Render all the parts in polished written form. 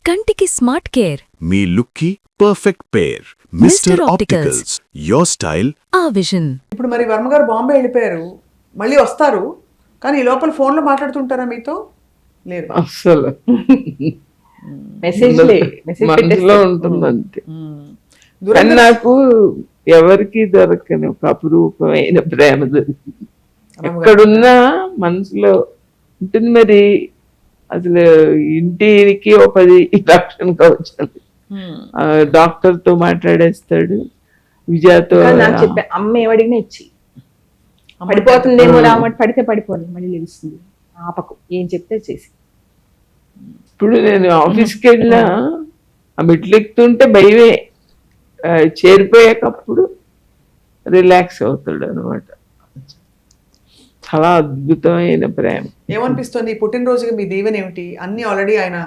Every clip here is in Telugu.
కంటికి స్మార్ట్ కేర్ మీ లుక్కి perfect pair mister opticals your style ఆ విజన్. ఇప్పుడు మరి వర్మ గారు బాంబే వెళ్ళిపోయారు, మళ్ళీ వస్తారు, కానీ ఈ లోపల ఫోన్లో మాట్లాడుతుంటారా మీతో? లేరు. అస్సలు మనసులో ఉంటుంది అంతే. కానీ నాకు ఎవరికి దొరకని ఒక అపురూపమైన ప్రేమ దొరికింది. ఎక్కడున్నా మనసులో ఉంటుంది. మరి అసలు ఇంటికి ఒక 10 రక్షణ కవచాలు. డాక్టర్ తో మాట్లాడేస్తాడు, విజయతో. నాకు చెప్పే అమ్మ ఏమడిగినా ఇచ్చి పడిపోతుందేమో రామట్ పడితే పడిపోను, మళ్ళీ లేస్తుంది, ఆపకు, ఏం చెప్తే చేసి. ఇప్పుడు నేను ఆఫీస్కి వెళ్ళినా ఆ మెట్లు ఎక్కుతుంటే భయమే, చేరిపోయాకప్పుడు రిలాక్స్ అవుతాడు అనమాట. చాలా అద్భుతమైన ప్రేమ. ఏమనిపిస్తుంది పుట్టినరోజుకి మీ దీవెన ఏమిటి? అన్ని ఆల్రెడీ ఆయన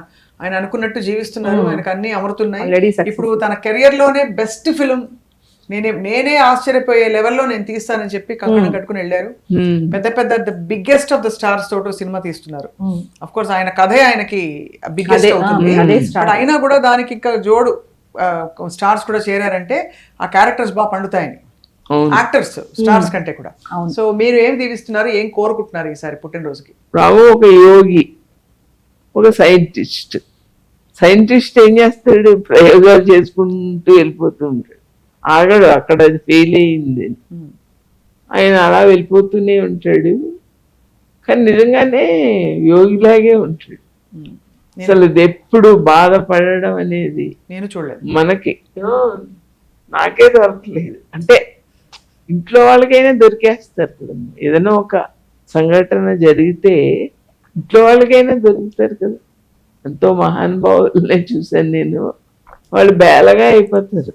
అనుకున్నట్టు జీవిస్తున్నారు, ఆయనకు అన్ని అమరుతున్నాయి. ఇప్పుడు తన కెరియర్ లోనే బెస్ట్ ఫిలిం నేనే ఆశ్చర్యపోయే లెవెల్లో నేను తీస్తానని చెప్పి కంకణం కట్టుకుని వెళ్ళారు. పెద్ద పెద్ద the biggest of the stars తోటి సినిమా తీస్తున్నారు. అఫ్ కోర్స్ ఆయన కథే ఆయనకి బిగ్గెస్ట్ అవుతుంది. బట్ అయినా కూడా దానికి ఇంకా జోడు స్టార్స్ కూడా చేరారంటే ఆ క్యారెక్టర్స్ బాగా పండుతాయని, యాక్టర్స్ స్టార్స్ కంటే కూడా. సో మీరు ఏం దీవిస్తున్నారు, ఏం కోరుకుంటున్నారు ఈసారి పుట్టినరోజుకి? రావు ఒక యోగి, ఒక సైంటిస్ట్. సైంటిస్ట్ ఏం చేస్తాడు, ప్రయోగాలు చేసుకుంటూ వెళ్ళిపోతుంటాడు, ఆగడు అక్కడ, అది ఫెయిల్ అయింది. ఆయన అలా వెళ్ళిపోతూనే ఉంటాడు, కానీ నిజంగానే యోగిలాగే ఉంటాడు. అసలు ఎప్పుడు బాధపడడం అనేది నేను చూడలేదు. మనకి నాకే దొరకలేదు. అంటే ఇంట్లో వాళ్ళకైనా దొరికేస్తారు కదా, ఏదైనా ఒక సంఘటన జరిగితే ఇంట్లో వాళ్ళకైనా దొరుకుతారు కదా. ఎంతో మహానుభావులనే చూశాను నేను, వాళ్ళు బేలగా అయిపోతారు,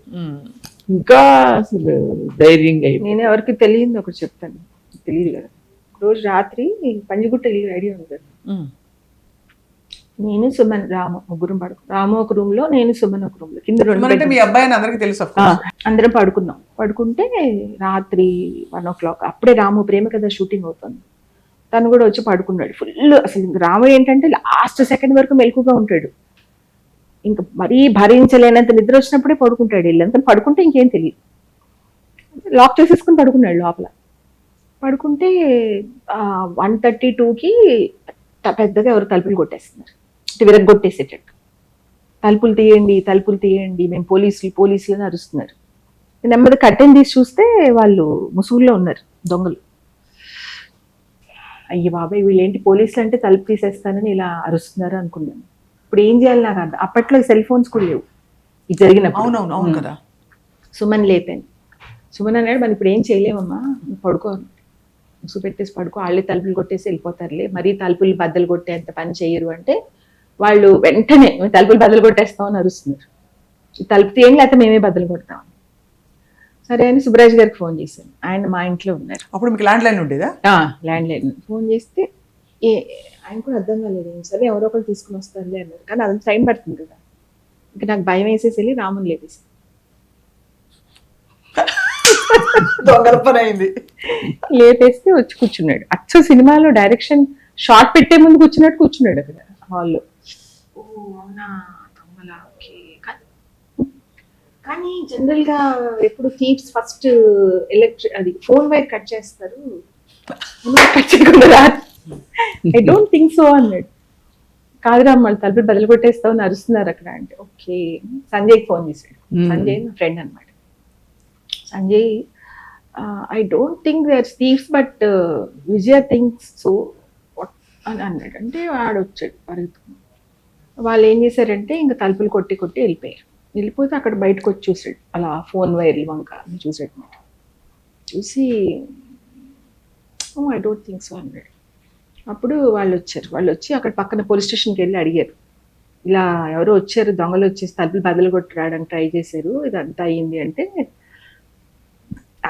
ఇంకా అసలు ధైర్యంగా అయిపోతారు. నేను ఎవరికి తెలియదు ఒకటి చెప్తాను, తెలియదు కదా. రోజు రాత్రి పంజగుట్ట ఇల్లు ఐడియా ఉంది కదా, నేను సుమన్ రాము ముగ్గురం రాము ఒక రూమ్ లో, నేను సుమన్ ఒక రూమ్ లో, కింద 2 మీ అబ్బాయి అందరికి తెలుసు. అందరం పడుకుంటే రాత్రి 1 o'clock అప్పుడే రాము ప్రేమ కథ షూటింగ్ అవుతుంది. తను కూడా వచ్చి పడుకున్నాడు ఫుల్. అసలు రాము ఏంటంటే లాస్ట్ సెకండ్ వరకు మెలకుగా ఉంటాడు, ఇంకా మరీ భరించలేనంత నిద్ర వచ్చినప్పుడే పడుకుంటాడు. ఇల్లంతా పడుకుంటే ఇంకేం తెలియదు, లాక్ చేసేసుకుని పడుకున్నాడు లోపల. పడుకుంటే 1:32కి పెద్దగా ఎవరు తలుపులు కొట్టేస్తున్నారు, విరగొట్టేసేటట్టు. తలుపులు తీయండి, మేము పోలీసులు అని అరుస్తున్నారు. నెమ్మది కట్టెని తీసి చూస్తే వాళ్ళు ముసుగుల్లో ఉన్నారు దొంగలు. అయ్యి బాబాయ్, వీళ్ళేంటి పోలీసులు అంటే తలుపు తీసేస్తానని ఇలా అరుస్తున్నారు అనుకున్నాను. ఇప్పుడు ఏం చేయాలి నాకు అర్థం. అప్పట్లో సెల్ ఫోన్స్ కూడా లేవు ఇది జరిగినప్పుడు. అవును కదా. సుమన్ లేపాను. సుమన్ అన్నాడు, మరి ఇప్పుడు ఏం చేయలేమమ్మా, పడుకో, ముసు పెట్టేసి పడుకో, వాళ్ళే తలుపులు కొట్టేసి వెళ్ళిపోతారులే, మరీ తలుపులు బద్దలు కొట్టేంత పని చేయరు అంటే వాళ్ళు వెంటనే తలుపులు బద్దలు కొట్టేస్తామని అరుస్తున్నారు. తలుపు తీయండి లేకపోతే మేమే బద్దలు కొడతాం. సరే అని సుబ్బరాజ్ గారికి ఫోన్ చేశాను, ఆయన మా ఇంట్లో ఉన్నారు. అప్పుడు మీకు ల్యాండ్ లైన్ ఉండేదా? Land line. ఫోన్ చేస్తే ఆయన కూడా అర్థం కాలేదు, సరే ఎవరో ఒకరు తీసుకుని వస్తారులే అన్నారు. కానీ అదంతా టైం పడుతుంది కదా. ఇంకా నాకు భయం వేసేసి వెళ్ళి రాముని లేపేసి లేపేస్తే వచ్చి కూర్చున్నాడు. అచ్చ సినిమాలో డైరెక్షన్ షార్ట్ పెట్టే ముందు కూర్చున్నాడు అక్కడ హాల్లో. ఓ అవునా, దొంగలా, ఓకే. కానీ జనరల్ గా ఎప్పుడు థీవ్స్ ఫస్ట్ అది ఫోన్ వైర్ కట్ చేస్తారు, కట్ చేయకుండా. ఐ డోంట్ థింక్ సో అన్నాడు. కాదురా, మళ్ళీ తలుపులు బదులు కొట్టేస్తావు అని అరుస్తున్నారు అక్కడ అంటే. ఓకే, సంజయ్కి ఫోన్ చేశాడు. సంజయ్ నా ఫ్రెండ్ అనమాట. Sanjay, I don't think they are thieves but Vijaya thinks so అని అన్నాడు. అంటే వాడు వచ్చాడు పరిగెత్తుకుని. వాళ్ళు ఏం చేశారంటే ఇంకా తలుపులు కొట్టి వెళ్ళిపోయారు. వెళ్ళిపోతే అక్కడ బయటకు వచ్చి చూసాడు, అలా ఫోన్ వైర్లు వంక చూసాడు అనమాట. చూసి ఐ డోంట్ థింక్ సో అన్నాడు. అప్పుడు వాళ్ళు వచ్చి అక్కడ పక్కన పోలీస్ స్టేషన్కి వెళ్ళి అడిగారు, ఇలా ఎవరో వచ్చారు, దొంగలు వచ్చేసి తలుపులు బదులు కొట్టడానికి ట్రై చేశారు, ఇదంతా అయ్యింది అంటే.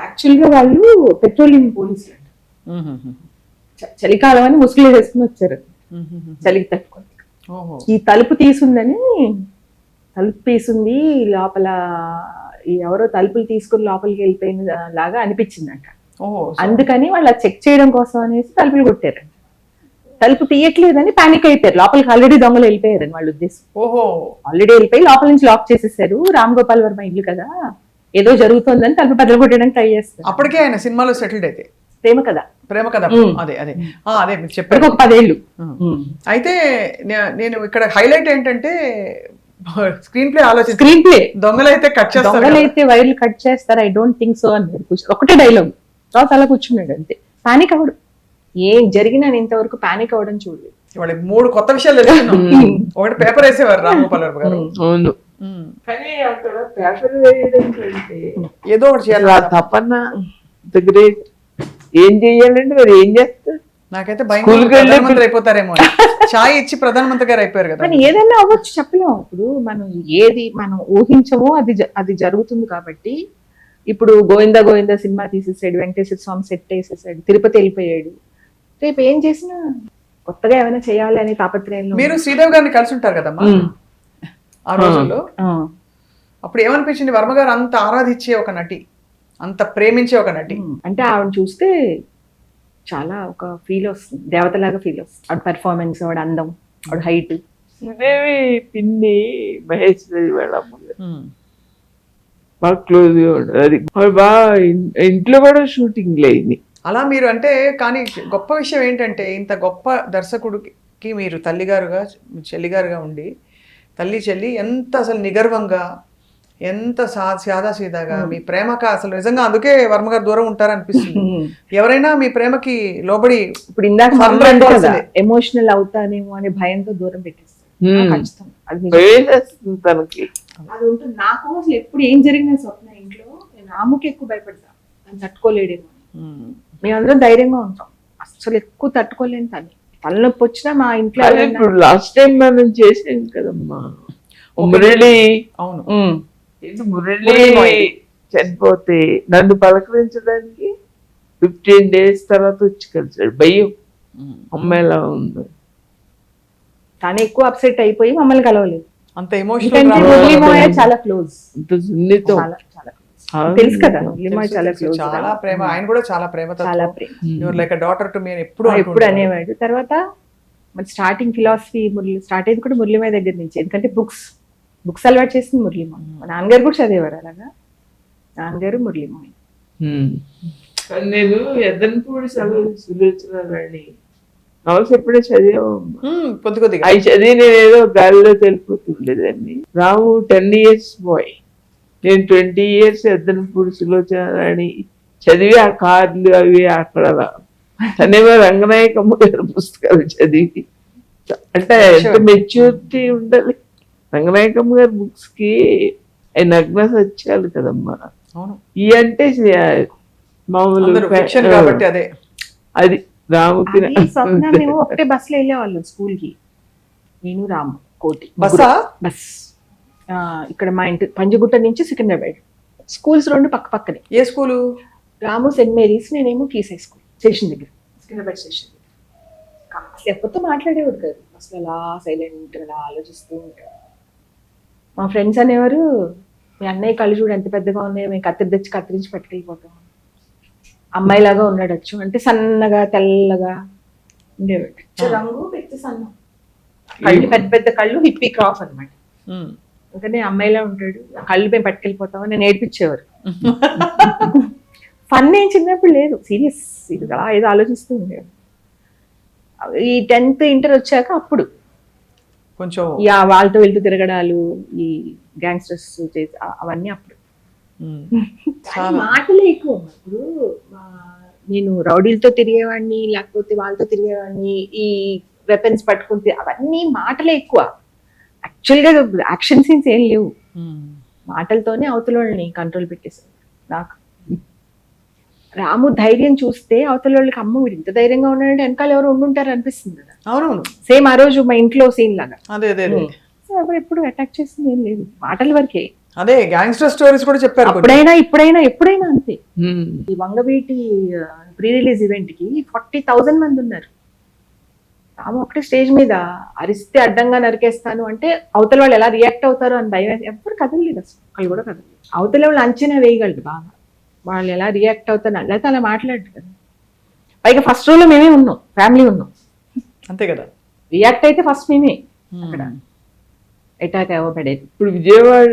యాక్చువల్గా వాళ్ళు పెట్రోలియం పోలీసులు అంట. చలికాలం అని ముసుగులు వేసుకుని వచ్చారు, చలికి తట్టుకొని. ఈ తలుపు తీసింది లోపల, ఎవరో తలుపులు తీసుకుని లోపలికి వెళ్ళిపోయిన లాగా అనిపించిందంట. అందుకని వాళ్ళు చెక్ చేయడం కోసం అనేసి తలుపులు కొట్టారంట. తలుపు తీయట్లేదని పానిక్ అయిపోయారు. లోపలికి ఆల్రెడీ దొంగలు వెళ్ళిపోయారని వాళ్ళ ఉద్దేశం. ఓహో, ఆల్రెడీ వెళ్ళిపోయి లోపల నుంచి లాక్ చేసేసారు. రామ్ గోపాల్ వర్మ ఇల్లు కదా, ఏదో జరుగుతోందని తలుపు బద్దలు కొట్టడానికి ట్రై చేస్తారు. అప్పటికే ఆయన సినిమాలో సెటిల్డ్ అయితే ప్రేమ కదా, ప్రేమ కథ. అదే అదే అదే మీరు చెప్పారు. ఇప్పటికి ఒక 10 ఏళ్ళు. అయితే నేను ఇక్కడ హైలైట్ ఏంటంటే స్క్రీన్ ప్లే ఆలోచన. స్క్రీన్ ప్లే దొంగలైతే కట్ చేస్తారు కదా. దొంగలైతే వైర్లు కట్ చేస్తారు, ఐ డోంట్ థింక్ సో అని ఒకటే డైలాగ్. తర్వాత అలా కూర్చున్నాడు అంతే. పానిక్ అవ్వడు. ఏం జరిగినా నేను ఇంతవరకు పానిక్ అవ్వడం చూడలేదు. ఇవాళ 3 కొత్త విషయాలు తెలుసుకున్నాం. ఒకటి పేపర్ వేసేవారు రామ్ గోపాల్ వర్మ గారు. అవును. కానీ అక్కడ పేపర్ వేయడం కంటే ఏదో ఒకటి చేయాలి. ఆ తపన ద గ్రేట్. ఏం చెయ్యాలంటే మరి ఏం చేస్తారు? నాకైతే భయం ప్రధానమంత్రి అయిపోతారేమో. ఛాయ్ ఇచ్చి ప్రధానమంత్రి గారు అయిపోయారు కదా. కానీ ఏదైనా అవ్వచ్చు, చెప్పలేము. ఇప్పుడు మనం ఊహించమో అది జరుగుతుంది. కాబట్టి ఇప్పుడు గోవిందా గోవిందా సినిమా తీసేసాడు, వెంకటేశ్వర స్వామి సెట్ వేసేసాడు, తిరుపతి వెళ్ళిపోయాడు. రేపు ఏం చేసినా కొత్తగా ఏమైనా చేయాలి అనే తాపత్రయంలో. మీరు శ్రీదేవి గారిని కలిసి ఉంటారు కదమ్మా ఆ రోజుల్లో. అప్పుడు ఏమనిపించింది? వర్మ గారు అంత ఆరాధించే ఒక నటి, అంత ప్రేమించే ఒక నటి. అంటే ఆవిడ చూస్తే చాలా ఒక ఫీల్ వస్తుంది, దేవతలాగా ఫీల్ వస్తుంది. ఆవిడ పెర్ఫార్మెన్స్, ఆవిడ అందం, ఆవిడ హైట్. శ్రీదేవి పిన్ని మహేష్ వాళ్ళ బాగా క్లోజ్ గా ఉండదు. అది బాగా ఇంట్లో కూడా షూటింగ్ లేని అలా మీరు అంటే. కానీ గొప్ప విషయం ఏంటంటే ఇంత గొప్ప దర్శకుడికి మీరు తల్లిగారుగా, చెల్లిగారుగా ఉండి, తల్లి చెల్లి ఎంత అసలు నిగర్వంగా, ఎంత సాదాసీదాగా మీ ప్రేమక అసలు నిజంగా అందుకే వర్మ గారు దూరం ఉంటారనిపిస్తుంది. ఎవరైనా మీ ప్రేమకి లోబడి ఇప్పుడు ఇందాక ఎమోషనల్ అవుతానేమో అనే భయంతో దూరం పెట్టేస్తారు. ఖచ్చితంగా తనకి అది ఉంటుంది. నాకు అసలు ఎప్పుడు ఏం జరిగిన స్వప్న ఇంట్లో నేను రాముకి ఎక్కువ భయపడతాను, అని తట్టుకోలేడేమో. మేమందరం ధైర్యంగా ఉంటాం, అసలు ఎక్కువ తట్టుకోలేని తను. తలనొప్పి వచ్చినా మా ఇంట్లో ఇప్పుడు లాస్ట్ టైం మనం చేసాం కదమ్మా మురళి. అవును, మురళి చనిపోతే నన్ను పలకరించడానికి 15 days తర్వాత వచ్చి కలిసాడు. భయం అమ్మాయిలా ఉంది. తను ఎక్కువ అప్సెట్ అయిపోయి మమ్మల్ని కలవలేదు. అంత ఎమోషనల్. మురళీమోయ చాలా క్లోజ్, అంత సున్నితం. తెలుసు కదా, మురళీమోయ చాలా క్లోజ్, చాలా ప్రేమ. ఆయన కూడా చాలా ప్రేమ, చాలా ప్రేమ. You're like a daughter to me ఎప్పుడు అనేవాడు. తర్వాత మరి స్టార్టింగ్ ఫిలాసఫీ స్టార్ట్ అయింది కూడా మురళీమోయ దగ్గర నుంచి. ఎందుకంటే బుక్స్ అలవాటు చేసింది మురళీమోయ. మా నాన్నగారు కూడా చదివేవారు అలాగా. నాన్నగారు మురళీమోయ. నేను ఎద్దనపూడి సులోచనారాణి నవల్స్ ఎప్పుడే చదివామమ్మా. కొద్ది కొద్దిగా అవి చదివి నేను ఏదో గాలిలో తెలిపోతుండేదాన్ని. రాము 10 years బాయ్, నేను 20 years ఎద్దనపూడి సులోచనారాణి చదివి ఆ కార్లు అవి అక్కడ. తనేమో రంగనాయకమ్మ గారి పుస్తకాలు చదివి. అంటే ఎంత మెచ్యూరిటీ ఉండాలి రంగనాయకమ్మ గారి బుక్స్ కి. నగ్న సత్యాలు కదమ్మా. ఈ అంటే మామూలు కాబట్టి అదే అది రాముకి. స్వప్న మేము ఒకటే బస్సులో వెళ్ళేవాళ్ళం స్కూల్ కి, నేను రాము కోటి బస్. ఇక్కడ మా ఇంటి పంజగుట్ట నుంచి సికింద్రాబాద్ స్కూల్స్ 2 పక్క పక్కనే. ఏ స్కూలు? రాము సెయింట్ మేరీస్, నేనేమో కీస్ హై స్కూల్ స్టేషన్ దగ్గర, సికింద్రాబాద్ స్టేషన్ దగ్గర. లేకపోతే మాట్లాడేవాడు కాదు, అసలు అలా సైలెంట్ అలా ఆలోచిస్తూ ఉంటాడు. మా ఫ్రెండ్స్ అనేవారు, మీ అన్నయ్య కళ్ళు చూడు ఎంత పెద్దగా ఉన్నాయో, మేము కత్తిరించి పట్టుకెళ్ళిపోతాం. అమ్మాయిలాగా ఉన్నాడచ్చు అంటే సన్నగా తెల్లగా ఉండేవాడు. రంగు పెద్ద సన్న కళ్ళు, పెద్ద పెద్ద కళ్ళు, హిప్పీ క్రాఫ్ అనమాట. అందుకని అమ్మాయిలా ఉంటాడు, కళ్ళు మేము పట్టుకెళ్ళిపోతాం అని నేర్పించేవారు. ఫన్ ఏం చిన్నప్పుడు లేదు, సీరియస్ అలా ఏదో ఆలోచిస్తూ ఉండేవాడు. ఈ 10th ఇంటర్ వచ్చాక అప్పుడు కొంచెం వాళ్ళతో వెళ్తూ తిరగడాలు, ఈ గ్యాంగ్స్టర్స్ చేసి అవన్నీ అప్పుడు. మాటలే ఎక్కువ. ఇప్పుడు నేను రౌడీలతో తిరిగేవాడిని, లేకపోతే వాళ్ళతో తిరిగేవాడిని, ఈ వెపన్స్ పట్టుకుంటే అవన్నీ మాటలే ఎక్కువ. యాక్చువల్ గా యాక్షన్ సీన్స్ ఏం లేవు, మాటలతోనే అవతల వాళ్ళని కంట్రోల్ పెట్టేశారు. నాకు రాము ధైర్యం చూస్తే అవతల వాళ్ళకి అమ్మ వీడు ఇంత ధైర్యంగా ఉన్నాడంటే వెనకాల ఎవరు ఉండుంటారు అనిపిస్తుంది కదా. అవునవును, సేమ్ ఆ రోజు మా ఇంట్లో సీన్ లాగా. అదే అదే ఎవరు ఎప్పుడు అటాక్ చేసింది ఏం లేదు, మాటల వరకే. అదే గ్యాంగ్స్టర్ స్టోరీస్ కూడా చెప్పారు. ఎప్పుడైనా అంతే. ఈ వంగవీటి ప్రీ రిలీజ్ ఈవెంట్ కి 40,000 మంది ఉన్నారు. రాము ఒకటే స్టేజ్ మీద అరిస్తే అడ్డంగా నరికేస్తాను అంటే అవతల వాళ్ళు ఎలా రియాక్ట్ అవుతారు అని భయం. ఎప్పుడు కదలలేదు అసలు, వాళ్ళు కూడా కదలలేదు. అవతల వాళ్ళు అంచనా వేయగలరు బాగా, వాళ్ళు ఎలా రియాక్ట్ అవుతారు. అయితే అలా మాట్లాడరు కదా. పైగా ఫస్ట్ రోలో మేమే ఉన్నాం, ఫ్యామిలీ ఉన్నాం. అంతే కదా. రియాక్ట్ అయితే ఫస్ట్ మేమే అక్కడ అటాక్ అవ్వబడేది. ఇప్పుడు విజయవాడ